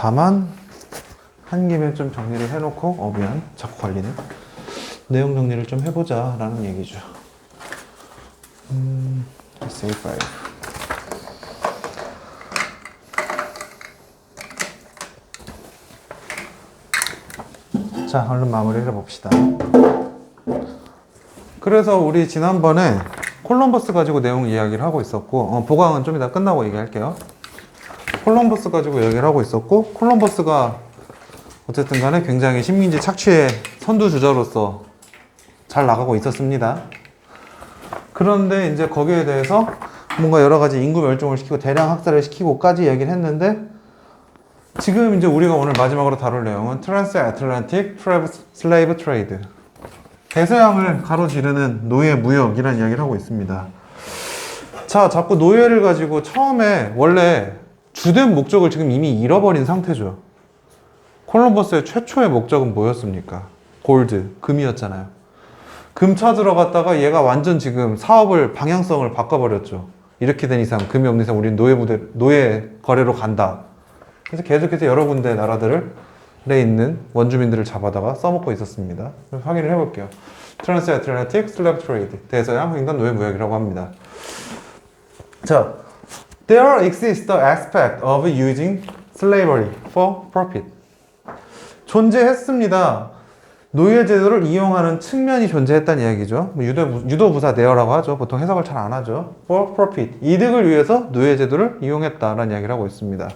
다만 한 김에 좀 정리를 해놓고 미안 자꾸 걸리네. 내용 정리를 좀 해보자 라는 얘기죠. Essay 5. 자, 얼른 마무리를 해봅시다. 그래서 우리 지난번에 콜럼버스 가지고 내용 이야기를 하고 있었고, 보강은 좀 이따 끝나고 얘기할게요. 콜럼버스 가지고 얘기를 하고 있었고, 콜럼버스가 어쨌든 간에 굉장히 식민지 착취의 선두주자로서 잘 나가고 있었습니다. 그런데 이제 거기에 대해서 뭔가 여러 가지 인구 멸종을 시키고 대량 학살을 시키고까지 얘기를 했는데, 지금 이제 우리가 오늘 마지막으로 다룰 내용은 트랜스애틀랜틱 슬레이브 트레이드, 대서양을 가로지르는 노예 무역이라는 이야기를 하고 있습니다. 자, 자꾸 노예를 가지고 처음에 원래 주된 목적을 지금 이미 잃어버린 상태죠. 콜럼버스의 최초의 목적은 뭐였습니까? 골드, 금이었잖아요. 금 찾으러 갔다가 얘가 완전 지금 사업을 방향성을 바꿔버렸죠. 이렇게 된 이상, 금이 없는 이상 우리는 노예 거래로 간다. 그래서 계속해서 여러 군데 나라들에 있는 원주민들을 잡아다가 써먹고 있었습니다. 확인을 해볼게요. 트랜스애틀랜틱 슬래브 트레이드, 대서양 횡단 노예 무역이라고 합니다. 자, there exists the aspect of using slavery for profit. 존재했습니다. 노예 제도를 이용하는 측면이 존재했다는 이야기죠. 유도부사 there라고 하죠. 보통 해석을 잘 안 하죠. for profit, 이득을 위해서 노예 제도를 이용했다라는 이야기를 하고 있습니다.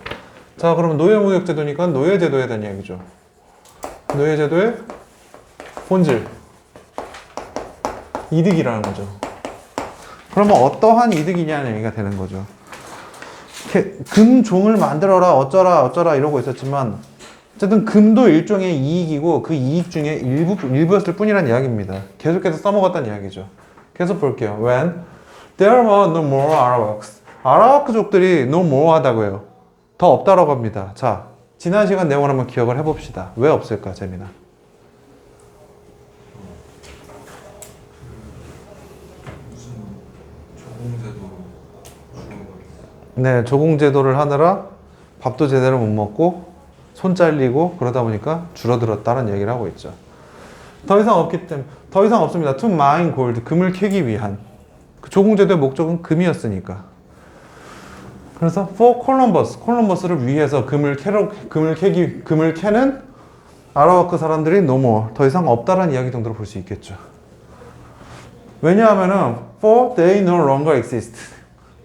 자, 그러면 노예 무역 제도니까 노예 제도에 대한 이야기죠. 노예 제도의 본질, 이득이라는 거죠. 그러면 어떠한 이득이냐는 얘기가 되는 거죠. 금종을 만들어라 어쩌라 이러고 있었지만 어쨌든 금도 일종의 이익이고 그 이익 중에 일부였을 뿐이라는 이야기입니다. 계속해서 써먹었다는 이야기죠. 계속 볼게요. When there were no more Arawaks, 아라와크족들이 no more 하다고 해요. 더 없다라고 합니다. 자, 지난 시간 내용을 한번 기억을 해봅시다. 왜 없을까, 재민아? 네, 조공제도를 하느라 밥도 제대로 못 먹고 손 잘리고 그러다 보니까 줄어들었다는 얘기를 하고 있죠. 더 이상 없기 때문에, 더 이상 없습니다. To mine gold, 금을 캐기 위한. 그 조공제도의 목적은 금이었으니까. 그래서 for Columbus, 콜럼버스를 위해서 금을 캐는 아라와크 사람들이 no more, 더 이상 없다라는 이야기 정도로 볼 수 있겠죠. 왜냐하면은 for they no longer exist,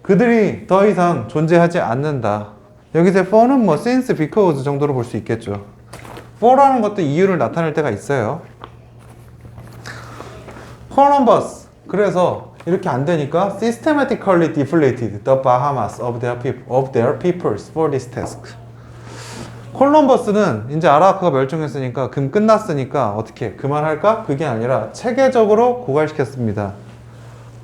그들이 더 이상 존재하지 않는다. 여기서 for는 뭐 since, because 정도로 볼 수 있겠죠. for라는 것도 이유를 나타낼 때가 있어요. Columbus, 그래서 이렇게 안 되니까 systematically deflated the Bahamas of their peoples for this task. 콜럼버스는 이제 아라와크가 멸종했으니까 금 끝났으니까 어떻게 그만할까? 그게 아니라 체계적으로 고갈시켰습니다.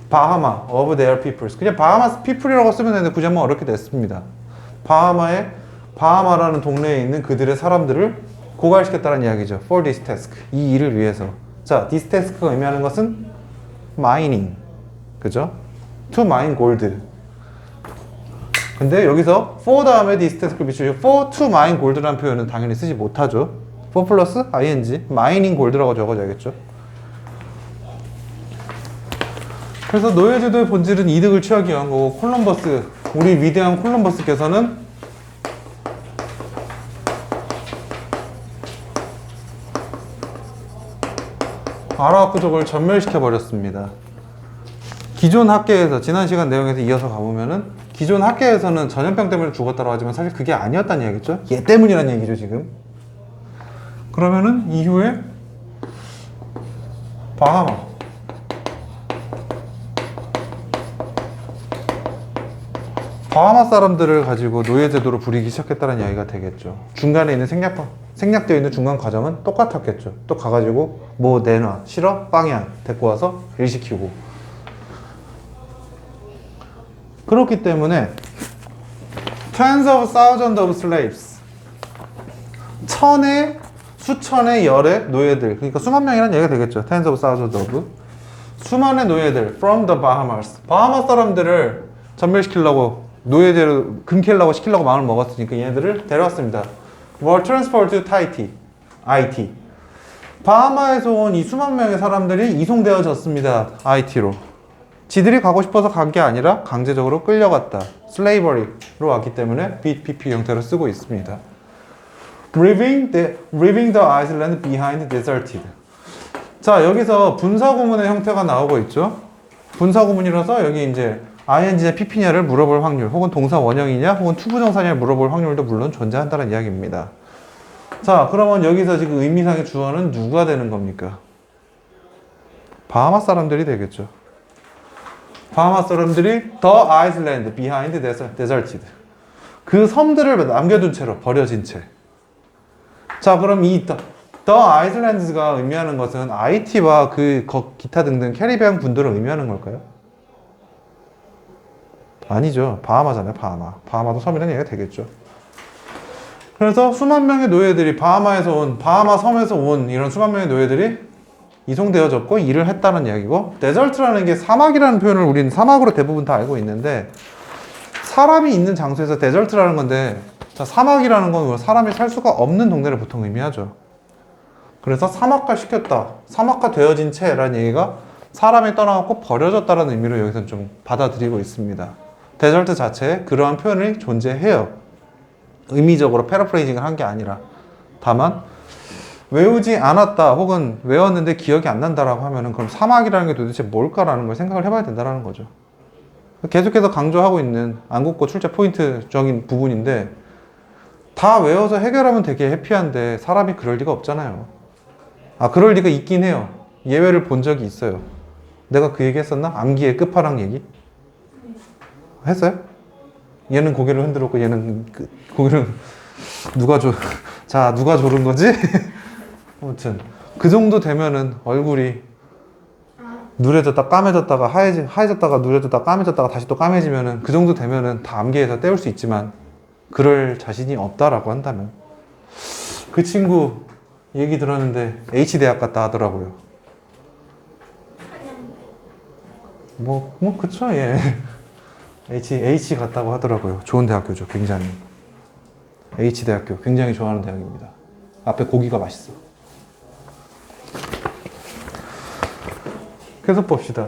바하마 of their peoples. 그냥 바하마스 people이라고 쓰면 되는데 굳이 한번 어렵게 됐습니다. 바하마라는 동네에 있는 그들의 사람들을 고갈시켰다는 이야기죠. For this task. 이 일을 위해서. 자, this task가 의미하는 것은 mining. 그죠? To mine gold. 근데 여기서 for 다음에 this task를 비추죠. for to mine gold라는 표현은 당연히 쓰지 못하죠. for 플러스 ing, mining gold라고 적어줘야겠죠. 그래서 노예제도의 본질은 이득을 취하기 위한 거고, 콜럼버스, 우리 위대한 콜럼버스께서는 아라와크족을 전멸시켜 버렸습니다. 기존 학계에서, 지난 시간 내용에서 이어서 가보면은 기존 학계에서는 전염병 때문에 죽었다고 하지만 사실 그게 아니었다는 얘기죠. 얘 때문이라는 얘기죠, 지금. 그러면은 이후에 바하마 사람들을 가지고 노예제도로 부리기 시작했다는 이야기가 되겠죠. 중간에 있는 생략되어 있는 중간 과정은 똑같았겠죠. 또 가가지고 뭐 내놔, 싫어? 빵이야. 데리고 와서 일시키고. 그렇기 때문에 tens of thousands of slaves, 천의, 수천의, 열의 노예들, 그러니까 수만 명이라는 얘기가 되겠죠. tens of thousands of, 수만의 노예들 from the Bahamas, 바하마 사람들을 전멸시키려고, 노예제로 금 캐려고 시키려고 마음을 먹었으니까 얘네들을 데려왔습니다. were transferred to Tahiti. IT. 바하마에서 온 이 수만 명의 사람들이 이송되어졌습니다. IT로. 지들이 가고 싶어서 간 게 아니라 강제적으로 끌려갔다. slavery로 왔기 때문에 BPP 형태로 쓰고 있습니다. leaving the island behind deserted. 자, 여기서 분사구문의 형태가 나오고 있죠. 분사구문이라서 여기 이제 ing냐 pp냐를 물어볼 확률, 혹은 동사 원형이냐, 혹은 투부정사냐를 물어볼 확률도 물론 존재한다는 이야기입니다. 자, 그러면 여기서 지금 의미상의 주어는 누가 되는 겁니까? 바하마 사람들이 되겠죠. 바하마 사람들이 the island behind deserted. 그 섬들을 남겨둔 채로, 버려진 채. 자, 그럼 이 the islands가 의미하는 것은 IT와 그 기타 등등 캐리비안 군도를 의미하는 걸까요? 아니죠. 바하마잖아요, 바하마. 바하마도 섬이라는 얘기가 되겠죠. 그래서 수만 명의 노예들이 바하마 섬에서 온 이런 수만 명의 노예들이 이송되어졌고 일을 했다는 이야기고, 데절트라는 게 사막이라는 표현을 우리는 사막으로 대부분 다 알고 있는데, 사람이 있는 장소에서 데절트라는 건데, 자, 사막이라는 건 사람이 살 수가 없는 동네를 보통 의미하죠. 그래서 사막화 시켰다, 사막화 되어진 채라는 얘기가 사람이 떠나갖고 버려졌다는 의미로 여기서는 좀 받아들이고 있습니다. 데절트 자체에 그러한 표현이 존재해요. 의미적으로 패러프레이징을 한 게 아니라. 다만 외우지 않았다, 혹은 외웠는데 기억이 안 난다라고 하면은 그럼 사막이라는 게 도대체 뭘까라는 걸 생각을 해봐야 된다는 거죠. 계속해서 강조하고 있는 안국고 출제 포인트적인 부분인데, 다 외워서 해결하면 되게 해피한데 사람이 그럴 리가 없잖아요. 아, 그럴 리가 있긴 해요. 예외를 본 적이 있어요. 내가 그 얘기 했었나? 암기의 끝판왕 얘기? 했어요? 얘는 고개를 흔들었고 얘는 고개를 누가 조른 거지? 아무튼 그 정도 되면은 얼굴이 누래졌다 까매졌다가 하얘졌다가 누래졌다가 까매졌다가 다시 또 까매지면은 그 정도 되면은 다 암기해서 때울 수 있지만, 그럴 자신이 없다라고 한다면, 그 친구 얘기 들었는데 H대학 갔다 하더라고요. 그쵸, 예. H 갔다고 하더라고요. 좋은 대학교죠, 굉장히. H대학교, 굉장히 좋아하는 대학입니다. 앞에 고기가 맛있어. 계속 봅시다.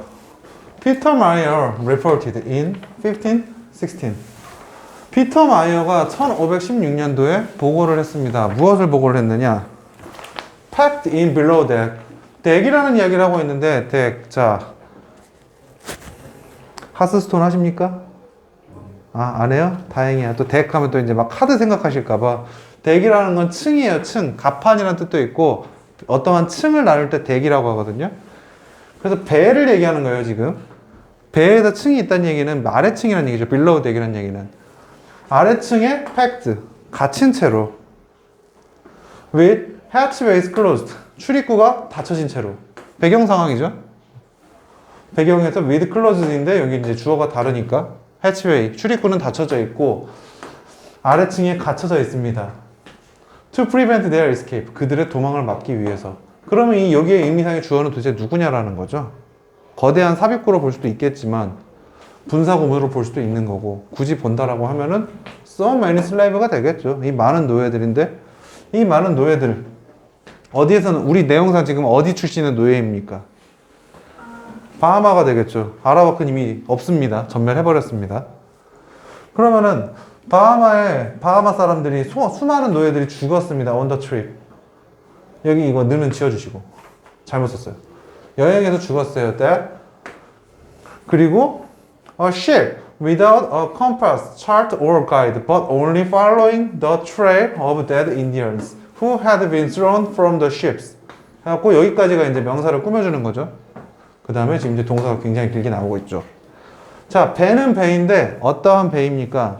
Peter Meyer reported in 1516. 피터 마이어가 1516년도에 보고를 했습니다. 무엇을 보고를 했느냐? Packed in below deck. 덱이라는 이야기를 하고 있는데, 덱. 자, 하스스톤 하십니까? 아, 안 해요? 다행이야. 또 덱 하면 또 이제 막 카드 생각하실까봐. 덱이라는 건 층이에요, 층. 가판이라는 뜻도 있고, 어떠한 층을 나눌 때 덱이라고 하거든요. 그래서 배를 얘기하는 거예요, 지금. 배에다 층이 있다는 얘기는 아래층이라는 얘기죠. below deck이라는 얘기는. 아래층에 packed, 갇힌 채로. with hatchways closed, 출입구가 닫혀진 채로. 배경 상황이죠. 배경에서 with closed인데 여기 이제 주어가 다르니까 hatchway, 출입구는 닫혀져 있고 아래층에 갇혀져 있습니다. to prevent their escape, 그들의 도망을 막기 위해서. 그러면 이 여기에 의미상의 주어는 도대체 누구냐라는 거죠. 거대한 삽입구로 볼 수도 있겠지만 분사구문으로 볼 수도 있는 거고, 굳이 본다라고 하면은 so many slave가 되겠죠. 이 많은 노예들인데, 이 많은 노예들 어디에서는, 우리 내용상 지금 어디 출신의 노예입니까? 바하마가 되겠죠. 아라와크는 이미 없습니다. 전멸해버렸습니다. 그러면은 바하마 사람들이 수많은 노예들이 죽었습니다. on the trip. 여기 이거 느는 지워주시고, 잘못 썼어요. 여행에서 죽었어요. that. 그리고 a ship without a compass, chart or guide, but only following the trail of dead Indians who had been thrown from the ships. 해갖고 여기까지가 이제 명사를 꾸며주는 거죠. 그 다음에 지금 이제 동사가 굉장히 길게 나오고 있죠. 자, 배는 배인데 어떠한 배입니까?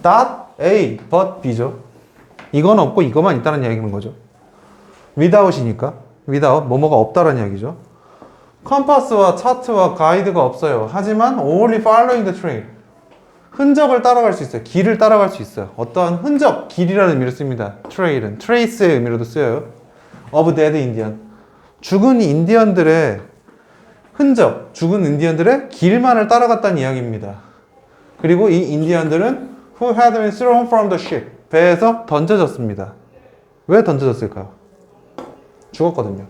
not A, but B죠. 이건 없고 이것만 있다는 이야기인 거죠. without이니까 without, 뭐뭐가 없다는 이야기죠. 컴파스와 차트와 가이드가 없어요. 하지만 only following the trail, 흔적을 따라갈 수 있어요. 길을 따라갈 수 있어요. 어떠한 흔적, 길이라는 의미로 씁니다. trail은 trace의 의미로도 쓰여요. of dead Indian, 죽은 인디언들의 흔적, 죽은 인디언들의 길만을 따라갔다는 이야기입니다. 그리고 이 인디언들은 who had been thrown from the ship. 배에서 던져졌습니다. 왜 던져졌을까요? 죽었거든요.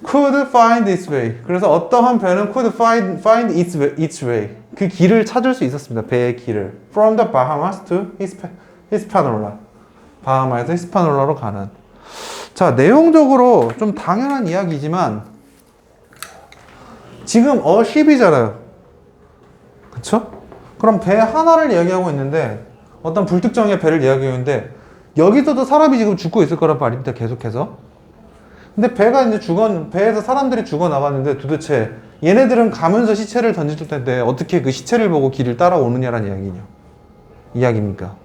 could find its way. 그래서 어떠한 배는 could find its way. 그 길을 찾을 수 있었습니다. 배의 길을. From the Bahamas to Hispaniola. 바하마에서 히스파놀라로 가는. 자, 내용적으로 좀 당연한 이야기지만 지금 ship이잖아요. 그쵸? 그럼 배 하나를 이야기하고 있는데 어떤 불특정의 배를 이야기하고 있는데 여기서도 사람이 지금 죽고 있을 거란 말입니다. 계속해서. 근데 배가 이제 배에서 사람들이 죽어 나갔는데 도대체 얘네들은 가면서 시체를 던질 텐데 어떻게 그 시체를 보고 길을 따라오느냐라는 이야기입니까?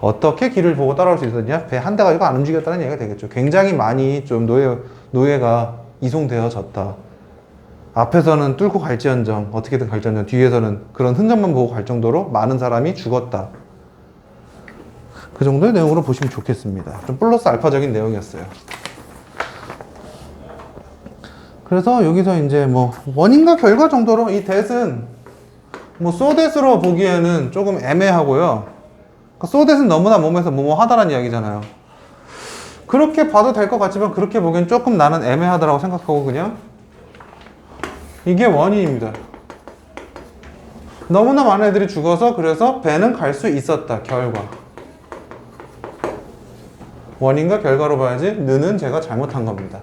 어떻게 길을 보고 따라올 수 있었냐? 배 한 대가 이거 안 움직였다는 얘기가 되겠죠. 굉장히 많이 좀 노예가 이송되어졌다. 앞에서는 뚫고 갈지언정, 어떻게든 갈지언정, 뒤에서는 그런 흔적만 보고 갈 정도로 많은 사람이 죽었다. 그 정도의 내용으로 보시면 좋겠습니다. 좀 플러스 알파적인 내용이었어요. 그래서 여기서 이제 뭐 원인과 결과 정도로 이 that은 뭐 so that으로 보기에는 조금 애매하고요. so that은 너무나 몸에서 뭐뭐 하다라는 이야기잖아요. 그렇게 봐도 될 것 같지만 그렇게 보기엔 조금 나는 애매하다라고 생각하고 그냥 이게 원인입니다. 너무나 많은 애들이 죽어서 그래서 배는 갈 수 있었다. 결과. 원인과 결과로 봐야지 느는 제가 잘못한 겁니다.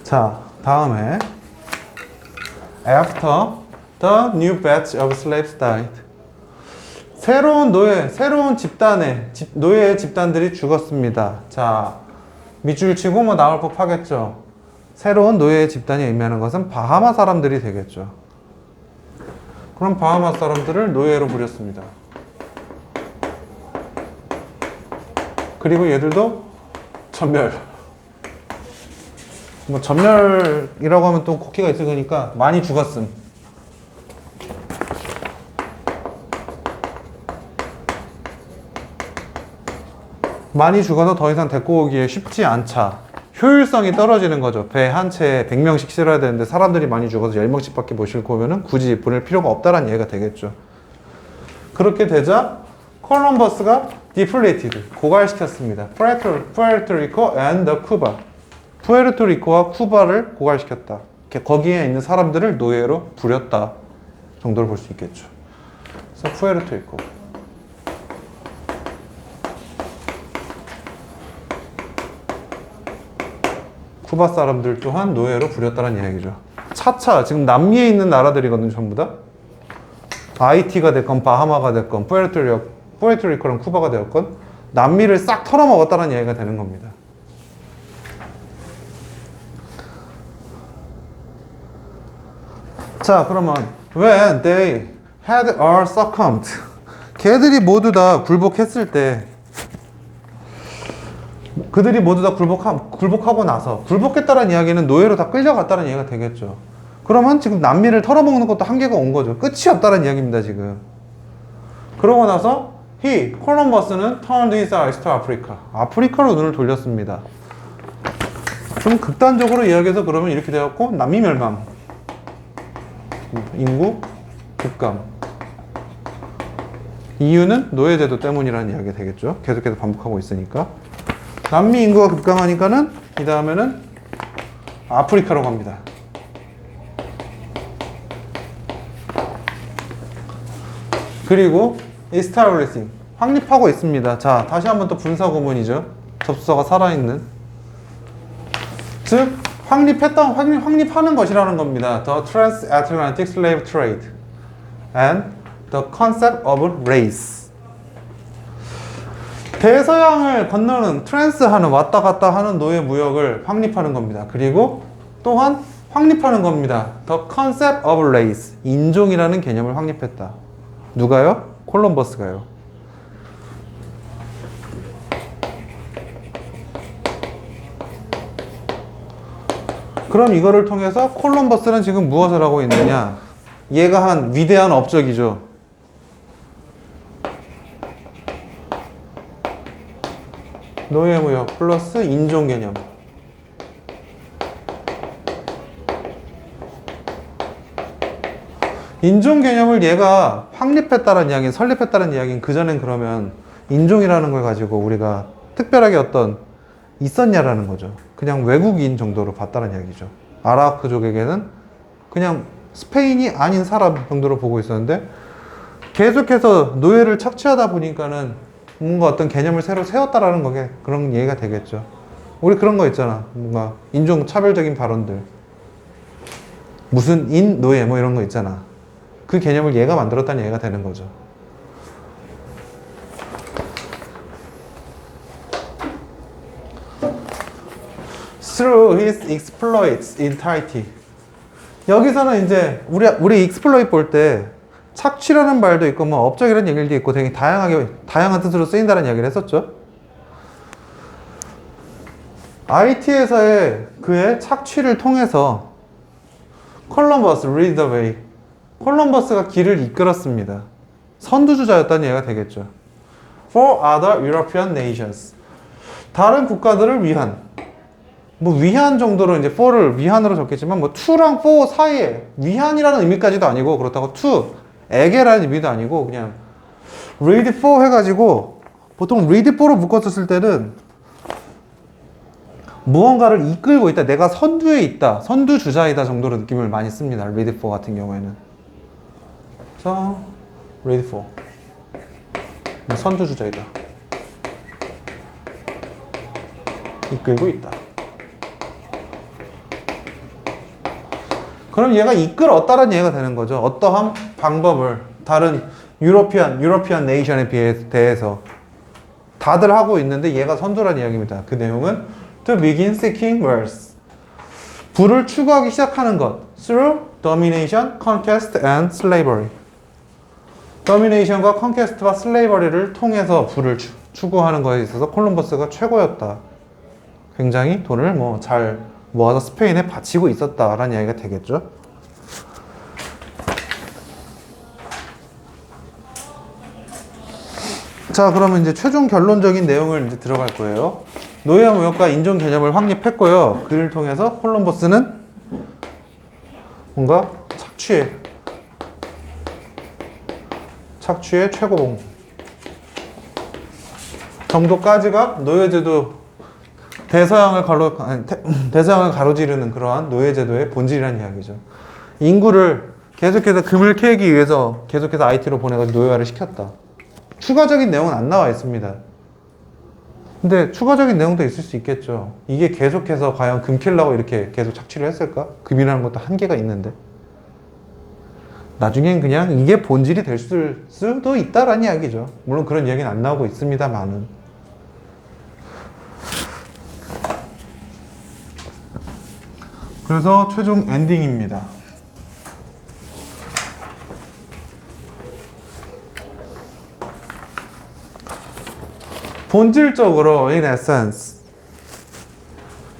자, 다음에 After the new batch of slaves died. 새로운 노예 집단들이 죽었습니다. 자, 밑줄 치고 뭐 나올 법하겠죠. 새로운 노예 집단이 의미하는 것은 바하마 사람들이 되겠죠. 그럼 바하마 사람들을 노예로 부렸습니다. 그리고 얘들도 전멸. 뭐 전멸이라고 하면 또 곡기가 있을 거니까 많이 죽었음. 많이 죽어서 더 이상 데리고 오기에 쉽지 않자. 효율성이 떨어지는 거죠. 배 한 채에 100명씩 실어야 되는데 사람들이 많이 죽어서 10명씩밖에 못 싣고 오면은 굳이 보낼 필요가 없다라는 얘기가 되겠죠. 그렇게 되자 콜럼버스가 deflated, 고갈시켰습니다. Puerto Rico and Cuba. 푸에르토리코와 쿠바를 고갈시켰다. 거기에 있는 사람들을 노예로 부렸다 정도를 볼 수 있겠죠. 그래서 푸에르토리코. 쿠바 사람들 또한 노예로 부렸다는 이야기죠. 차차 지금 남미에 있는 나라들이거든요. 전부 다. 하이티가 됐건 바하마가 됐건 푸에르토리코랑 쿠바가 되었건 남미를 싹 털어먹었다는 이야기가 되는 겁니다. 자, 그러면 when they had all succumbed, 걔들이 모두 다 굴복했을 때, 그들이 모두 다 굴복하고 나서 굴복했다는 이야기는 노예로 다 끌려갔다는 이야기가 되겠죠. 그러면 지금 남미를 털어먹는 것도 한계가 온 거죠. 끝이 없다는 이야기입니다, 지금. 그러고 나서 콜럼버스는 turned his eyes to Africa. 아프리카로 눈을 돌렸습니다. 좀 극단적으로 이야기해서 그러면 이렇게 되었고, 남미 멸망. 인구 급감. 이유는 노예제도 때문이라는 이야기가 되겠죠. 계속해서 반복하고 있으니까. 남미 인구가 급감하니까는 이 다음에는 아프리카로 갑니다. 그리고 establishing, 확립하고 있습니다. 자, 다시 한번 또 분사 구문이죠. 접수사가 살아있는. 즉 확립하는 것이라는 겁니다. The transatlantic slave trade and the concept of race. 대서양을 건너는 트랜스하는 왔다 갔다 하는 노예 무역을 확립하는 겁니다. 그리고 또한 확립하는 겁니다. The concept of race. 인종이라는 개념을 확립했다. 누가요? 콜럼버스가요. 그럼 이거를 통해서 콜럼버스는 지금 무엇을 하고 있느냐? 얘가 한 위대한 업적이죠. 노예 무역 플러스 인종 개념. 인종 개념을 얘가 확립했다는 이야기는, 설립했다는 이야기는 그전엔 그러면 인종이라는 걸 가지고 우리가 특별하게 어떤 있었냐라는 거죠. 그냥 외국인 정도로 봤다는 이야기죠. 아라크족에게는 그냥 스페인이 아닌 사람 정도로 보고 있었는데 계속해서 노예를 착취하다 보니까는 뭔가 어떤 개념을 새로 세웠다라는 거게 그런 얘기가 되겠죠. 우리 그런 거 있잖아. 뭔가 인종 차별적인 발언들. 무슨 인, 노예 뭐 이런 거 있잖아. 그 개념을 얘가 만들었다는 얘기가 되는 거죠. Through his exploits entirety. 여기서는 이제 우리 exploit 볼 때 착취라는 말도 있고 뭐 업적이라는 얘기도 있고 되게 다양한 뜻으로 쓰인다는 이야기를 했었죠. IT에서의 그의 착취를 통해서 콜럼버스 lead the way. 콜럼버스가 길을 이끌었습니다. 선두주자였다는 얘기가 되겠죠. For other European nations. 다른 국가들을 위한. 뭐 위한 정도로 이제 for를 위한으로 적겠지만 뭐 to랑 for 사이에 위한이라는 의미까지도 아니고 그렇다고 to에게라는 의미도 아니고 그냥 read for 해가지고 보통 read for로 묶었었을 때는 무언가를 이끌고 있다, 내가 선두에 있다, 선두주자이다 정도로 느낌을 많이 씁니다. read for 같은 경우에는. 그래서 read for 선두주자이다, 이끌고 있다. 그럼 얘가 이끌었다는 얘기가 되는 거죠. 어떠한 방법을 다른 유러피안 네이션에 대해서 다들 하고 있는데 얘가 선두라는 이야기입니다. 그 내용은 to begin seeking wealth. 부를 추구하기 시작하는 것. through domination, conquest and slavery. domination과 conquest와 slavery를 통해서 부를 추구하는 것에 있어서 콜럼버스가 최고였다. 굉장히 돈을 잘 모아서 스페인에 바치고 있었다라는 이야기가 되겠죠. 자, 그러면 이제 최종 결론적인 내용을 이제 들어갈 거예요. 노예 무역과 인종 개념을 확립했고요. 그를 통해서 콜럼버스는 뭔가 착취의 최고봉 정도까지가 노예제도 대서양을 가로지르는 그러한 노예제도의 본질이라는 이야기죠. 인구를 계속해서 금을 캐기 위해서 계속해서 IT로 보내가지고 노예화를 시켰다. 추가적인 내용은 안 나와 있습니다. 근데 추가적인 내용도 있을 수 있겠죠. 이게 계속해서 과연 금 캐려고 이렇게 계속 착취를 했을까? 금이라는 것도 한계가 있는데. 나중엔 그냥 이게 본질이 될 수도 있다라는 이야기죠. 물론 그런 이야기는 안 나오고 있습니다만은. 그래서 최종 엔딩입니다. 본질적으로 in essence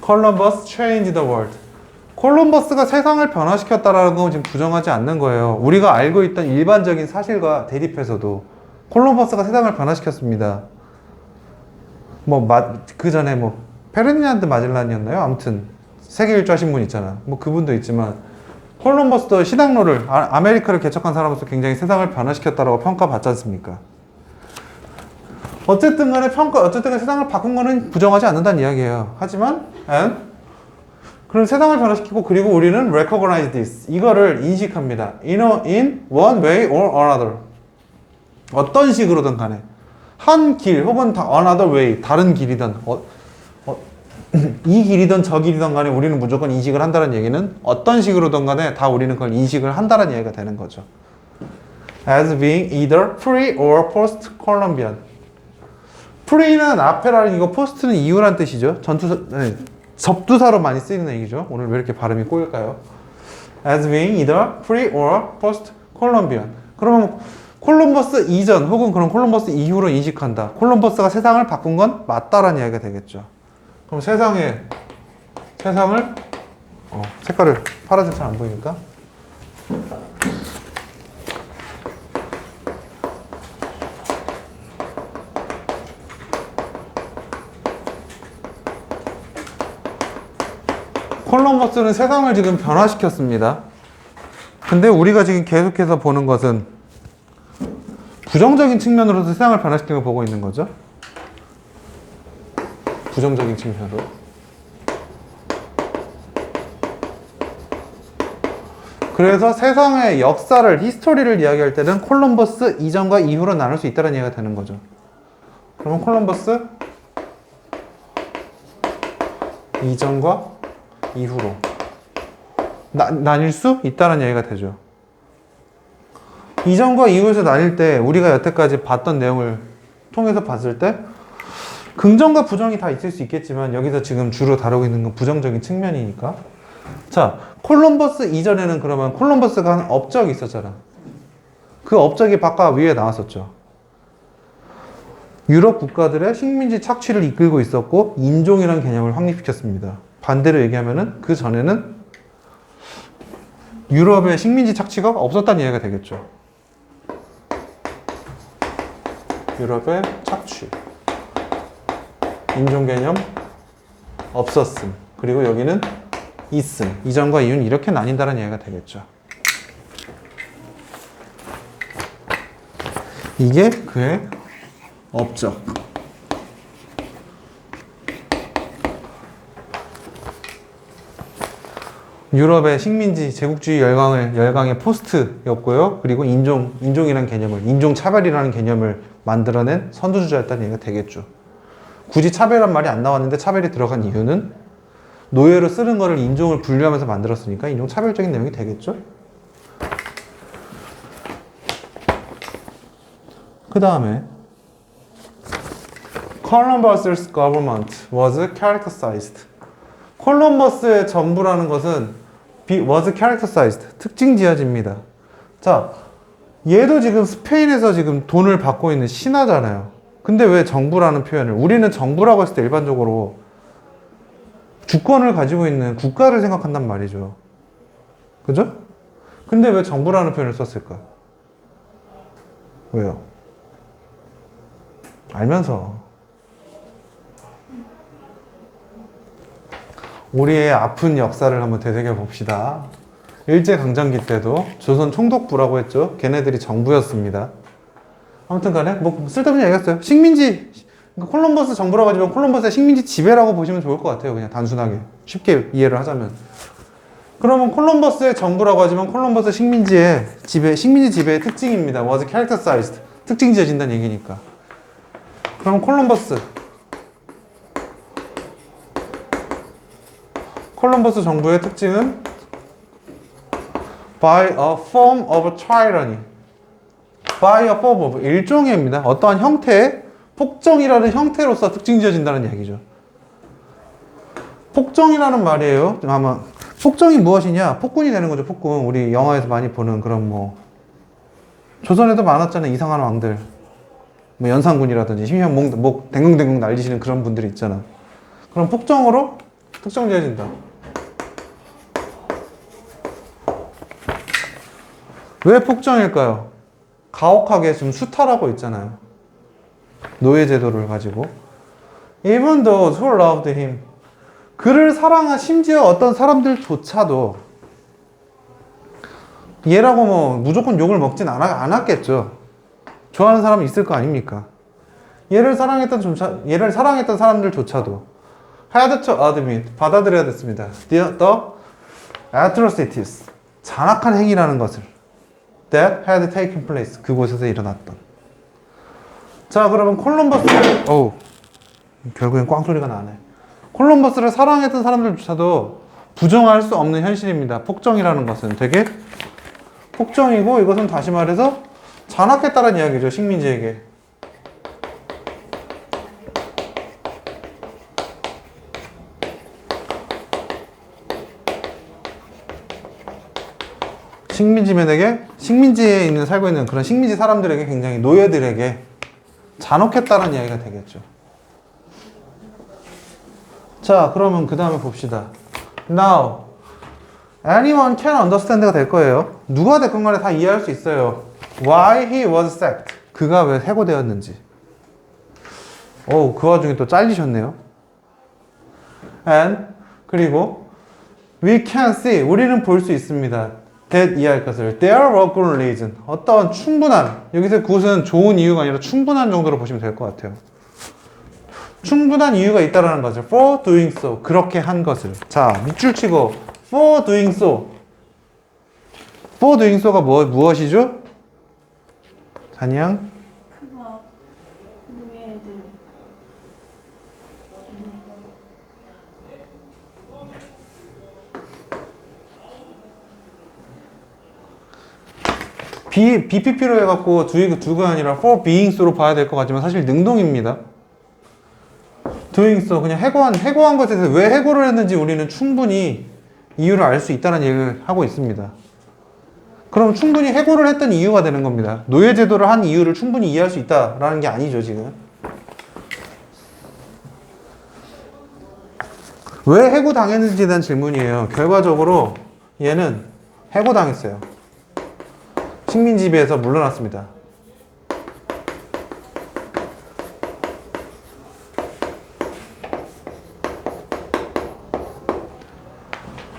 Columbus changed the world. 콜럼버스가 세상을 변화시켰다라는 건 지금 부정하지 않는 거예요. 우리가 알고 있던 일반적인 사실과 대립해서도 콜럼버스가 세상을 변화시켰습니다. 그 전에 페르디난드 마젤란이었나요? 아무튼 세계 일주화 신문 있잖아. 그분도 있지만 콜럼버스도 신항로를 아메리카를 개척한 사람으로서 굉장히 세상을 변화시켰다라고 평가받지 않습니까? 어쨌든 간에 세상을 바꾼 거는 부정하지 않는다는 이야기예요. 하지만 그럼 세상을 변화시키고 그리고 우리는 recognize this. 이거를 인식합니다. in one way or another. 어떤 식으로든 간에 한 길 혹은 another way, 다른 길이든 이 길이든 저 길이든 간에 우리는 무조건 인식을 한다는 얘기는 어떤 식으로든 간에 다 우리는 그걸 인식을 한다는 얘기가 되는 거죠. as being either pre or post Columbian. pre는 앞에라는 이거, post는 이후란 뜻이죠. 접두사로 많이 쓰이는 얘기죠. 오늘 왜 이렇게 발음이 꼬일까요? as being either pre or post Columbian. 그러면 콜럼버스 이전 혹은 그런 콜럼버스 이후로 인식한다. 콜럼버스가 세상을 바꾼 건 맞다라는 이야기가 되겠죠. 그럼 세상을 색깔을 파란색 잘 안 보이니까 콜럼버스는 세상을 지금 변화시켰습니다. 근데 우리가 지금 계속해서 보는 것은 부정적인 측면으로서 세상을 변화시키는 걸 보고 있는 거죠. 부정적인 측면으로. 그래서 세상의 역사를, 히스토리를 이야기할 때는 콜럼버스 이전과 이후로 나눌 수 있다는 얘기가 되는 거죠. 그러면 콜럼버스 이전과 이후로 나뉠 수 있다는 얘기가 되죠. 이전과 이후에서 나뉠 때 우리가 여태까지 봤던 내용을 통해서 봤을 때 긍정과 부정이 다 있을 수 있겠지만 여기서 지금 주로 다루고 있는 건 부정적인 측면이니까. 자, 콜럼버스 이전에는 그러면 콜럼버스가 한 업적이 있었잖아. 그 업적이 바깥 위에 나왔었죠. 유럽 국가들의 식민지 착취를 이끌고 있었고 인종이라는 개념을 확립시켰습니다. 반대로 얘기하면은 그 전에는 유럽의 식민지 착취가 없었다는 이야기가 되겠죠. 유럽의 착취, 인종 개념 없었음, 그리고 여기는 있음, 이전과 이후는 이렇게 나뉜다는 이야기가 되겠죠. 이게 그의 업적. 유럽의 식민지 제국주의 열강의 포스트였고요. 그리고 인종이라는 개념을, 인종차별이라는 개념을 만들어낸 선두주자였다는 얘기가 되겠죠. 굳이 차별이란 말이 안 나왔는데 차별이 들어간 이유는 노예로 쓰는 거를 인종을 분류하면서 만들었으니까 인종차별적인 내용이 되겠죠. 그 다음에 Columbus's government was characterized. 콜럼버스의 정부라는 것은 was characterized, 특징지어집니다. 자, 얘도 지금 스페인에서 지금 돈을 받고 있는 신하잖아요. 근데 왜 정부라는 표현을, 우리는 정부라고 했을 때 일반적으로 주권을 가지고 있는 국가를 생각한단 말이죠. 그죠? 근데 왜 정부라는 표현을 썼을까? 왜요? 알면서. 우리의 아픈 역사를 한번 되새겨 봅시다. 일제강점기 때도 조선 총독부라고 했죠. 걔네들이 정부였습니다. 아무튼 간에 뭐 쓸데없는 얘기했어요. 식민지, 콜럼버스 정부라고 하지만 콜럼버스의 식민지 지배라고 보시면 좋을 것 같아요. 그냥 단순하게 쉽게 이해를 하자면. 그러면 콜럼버스의 정부라고 하지만 콜럼버스 식민지 지배의 특징입니다. was characterized, 특징 지어진다는 얘기니까. 그럼 콜럼버스 정부의 특징은 by a form of tyranny, by a form of, 일종의입니다. 어떠한 형태의, 폭정이라는 형태로서 특징 지어진다는 얘기죠. 폭정이라는 말이에요. 아마 폭정이 무엇이냐? 폭군이 되는 거죠. 폭군. 우리 영화에서 많이 보는 그런 뭐 조선에도 많았잖아요. 이상한 왕들. 뭐 연산군이라든지 심지어 목 댕궁댕궁 날리시는 그런 분들이 있잖아. 그럼 폭정으로 특정 지어진다. 왜 폭정일까요? 가혹하게 지금 수탈하고 있잖아요. 노예제도를 가지고. Even those who loved him. 그를 사랑한 심지어 어떤 사람들조차도 얘라고 뭐 무조건 욕을 먹진 않았겠죠. 좋아하는 사람이 있을 거 아닙니까? 얘를 사랑했던 사람들조차도 had to admit, 받아들여야 됐습니다. The atrocities, 잔악한 행위라는 것을 that had taken place, 그곳에서 일어났던. 자, 그러면 결국엔 꽝 소리가 나네. 콜럼버스를 사랑했던 사람들조차도 부정할 수 없는 현실입니다. 폭정이라는 것은 되게 폭정이고, 이것은 다시 말해서 잔악했다는 이야기죠. 식민지에게. 식민지민에게, 식민지에 살고 있는 그런 식민지 사람들에게, 굉장히 노예들에게 잔혹했다는 이야기가 되겠죠. 자, 그러면 그 다음에 봅시다. Now, anyone can understand가 될 거예요. 누가 됐건 간에 다 이해할 수 있어요. Why he was sacked. 그가 왜 해고되었는지. 그 와중에 또 잘리셨네요. And, 그리고 We can see. 우리는 볼 수 있습니다. that 이해할 것을. There are a good reason. 어떤 충분한. 여기서 그것은 좋은 이유가 아니라 충분한 정도로 보시면 될 것 같아요. 충분한 이유가 있다라는 거죠. For doing so. 그렇게 한 것을. 자, 밑줄 치고 for doing so. for doing so가 무엇이죠? 단양. 그거 노예들 BPP로 해갖고 do가 아니라 for being so로 봐야 될 것 같지만 사실 능동입니다. doing so 그냥 해고한 것에 대해서 왜 해고를 했는지 우리는 충분히 이유를 알 수 있다는 얘기를 하고 있습니다. 그럼 충분히 해고를 했던 이유가 되는 겁니다. 노예제도를 한 이유를 충분히 이해할 수 있다라는 게 아니죠, 지금. 왜 해고당했는지에 대한 질문이에요. 결과적으로 얘는 해고당했어요. 식민지배에서 물러났습니다.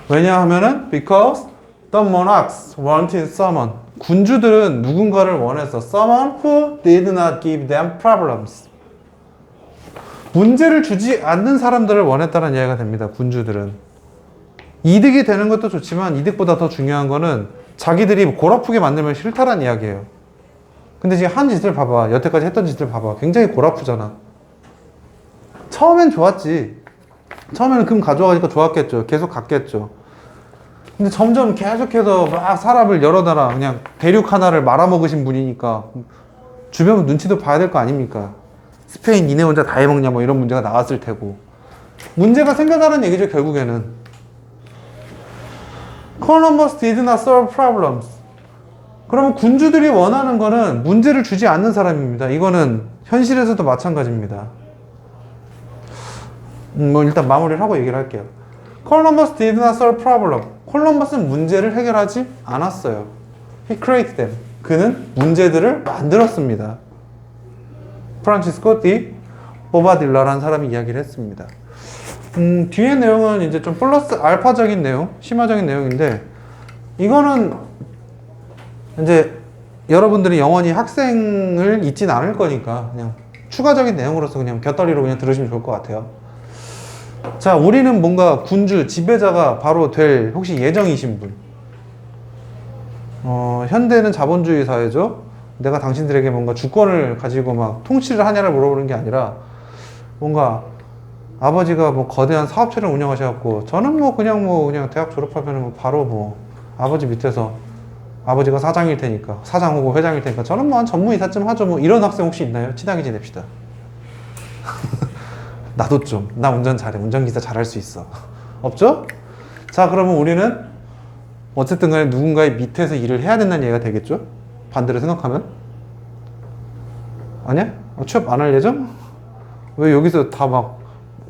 왜냐하면은 because the monarchs wanted someone. 군주들은 누군가를 원했어. Someone who did not give them problems. 문제를 주지 않는 사람들을 원했다는 이야기가 됩니다. 군주들은. 이득이 되는 것도 좋지만 이득보다 더 중요한 거는 자기들이 골 아프게 만들면 싫다란 이야기예요. 근데 지금 한 짓을 봐봐. 여태까지 했던 짓을 봐봐. 굉장히 골 아프잖아. 처음엔 좋았지. 처음에는 금 가져가니까 좋았겠죠. 계속 갔겠죠. 근데 점점 계속해서 막 사람을 여러 나라 그냥 대륙 하나를 말아먹으신 분이니까 주변 눈치도 봐야 될 거 아닙니까? 스페인 니네 혼자 다 해먹냐 뭐 이런 문제가 나왔을 테고 문제가 생겨나는 얘기죠. 결국에는 Columbus did not solve problems. 그러면 군주들이 원하는 거는 문제를 주지 않는 사람입니다. 이거는 현실에서도 마찬가지입니다. 뭐 일단 마무리를 하고 얘기를 할게요. Columbus did not solve problem. 콜럼버스는 문제를 해결하지 않았어요. He created them. 그는 문제들을 만들었습니다. 프란치스코 디 보바딜라라는 사람이 이야기를 했습니다. 뒤에 내용은 이제 좀 플러스 알파적인 내용, 심화적인 내용인데 이거는 이제 여러분들이 영원히 학생을 잊진 않을 거니까 그냥 추가적인 내용으로서 그냥 곁다리로 그냥 들으시면 좋을 것 같아요. 자, 우리는 뭔가 군주, 지배자가 바로 될 혹시 예정이신 분. 현대는 자본주의 사회죠. 내가 당신들에게 뭔가 주권을 가지고 막 통치를 하냐를 물어보는 게 아니라 뭔가 아버지가 뭐 거대한 사업체를 운영하셔갖고 저는 뭐 그냥 대학 졸업하면 뭐 바로 뭐 아버지 밑에서 아버지가 사장일 테니까 사장 혹은 회장일 테니까 저는 뭐 한 전무이사쯤 하죠. 뭐 이런 학생 혹시 있나요? 친하게 지냅시다. 나도 좀. 나 운전 잘해. 운전기사 잘할 수 있어. 없죠? 자, 그러면 우리는 어쨌든 간에 누군가의 밑에서 일을 해야 된다는 얘기가 되겠죠? 반대로 생각하면? 아니야? 취업 안 할 예정? 왜 여기서 다 막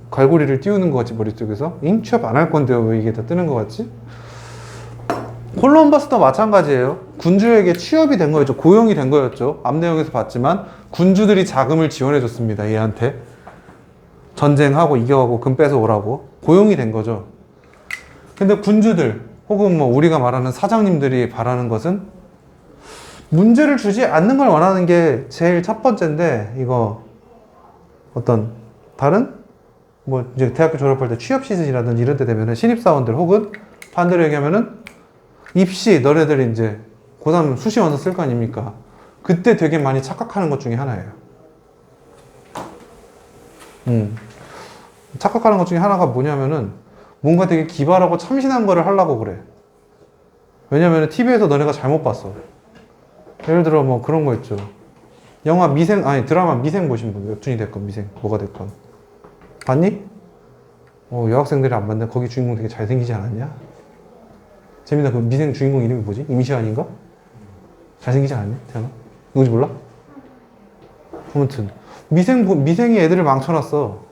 갈고리를 띄우는 거 같지, 머릿속에서? 잉? 취업 안 할 건데요? 왜 이게 다 뜨는 거 같지? 콜럼버스도 마찬가지예요. 군주에게 취업이 된 거였죠. 고용이 된 거였죠. 앞 내용에서 봤지만 군주들이 자금을 지원해 줬습니다. 얘한테. 전쟁하고 이겨가고 금 뺏어 오라고. 고용이 된 거죠. 근데 군주들 혹은 뭐 우리가 말하는 사장님들이 바라는 것은 문제를 주지 않는 걸 원하는 게 제일 첫 번째인데 이거 어떤 다른 뭐 이제 대학교 졸업할 때 취업 시즌이라든지 이런 때 되면은 신입사원들 혹은 반대로 얘기하면은 입시 너네들 이제 고3 수시 원서 쓸 거 아닙니까? 그때 되게 많이 착각하는 것 중에 하나예요. 착각하는 것 중에 하나가 뭐냐면은 뭔가 되게 기발하고 참신한 거를 하려고 그래. 왜냐면은 TV에서 너네가 잘못 봤어. 예를 들어 뭐 그런 거 있죠. 영화 미생, 아니 드라마 미생 보신 분, 웹툰이 됐건 미생, 뭐가 됐건 봤니? 여학생들이 안 봤는데 거기 주인공 되게 잘생기지 않았냐? 재민아, 그 미생 주인공 이름이 뭐지? 임시완인가? 잘생기지 않았냐? 태연아? 누군지 몰라? 아무튼 미생이 애들을 망쳐놨어.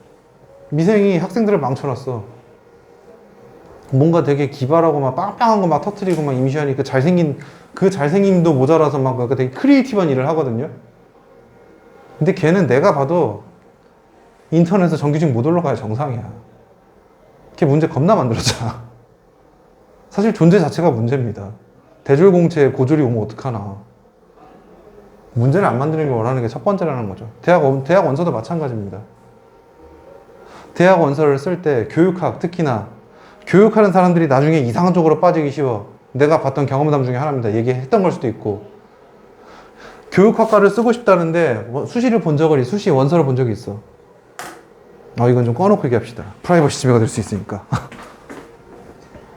미생이 학생들을 망쳐놨어. 뭔가 되게 기발하고 막 빵빵한 거 막 터트리고 막 임시완이 그 잘생김도 모자라서 막 되게 크리에이티브한 일을 하거든요. 근데 걔는 내가 봐도 인터넷에서 정규직 못 올라가야 정상이야. 걔 문제 겁나 만들었잖아. 사실 존재 자체가 문제입니다. 대졸공채에 고졸이 오면 어떡하나. 문제를 안 만드는 게 원하는 게 첫 번째라는 거죠. 대학 원서도 마찬가지입니다. 대학 원서를 쓸 때 교육학, 특히나 교육하는 사람들이 나중에 이상한 쪽으로 빠지기 쉬워. 내가 봤던 경험담 중에 하나입니다. 얘기했던 걸 수도 있고. 교육학과를 쓰고 싶다는데 수시 원서를 본 적이 있어. 이건 좀 꺼놓고 얘기합시다. 프라이버시 침해가 될 수 있으니까.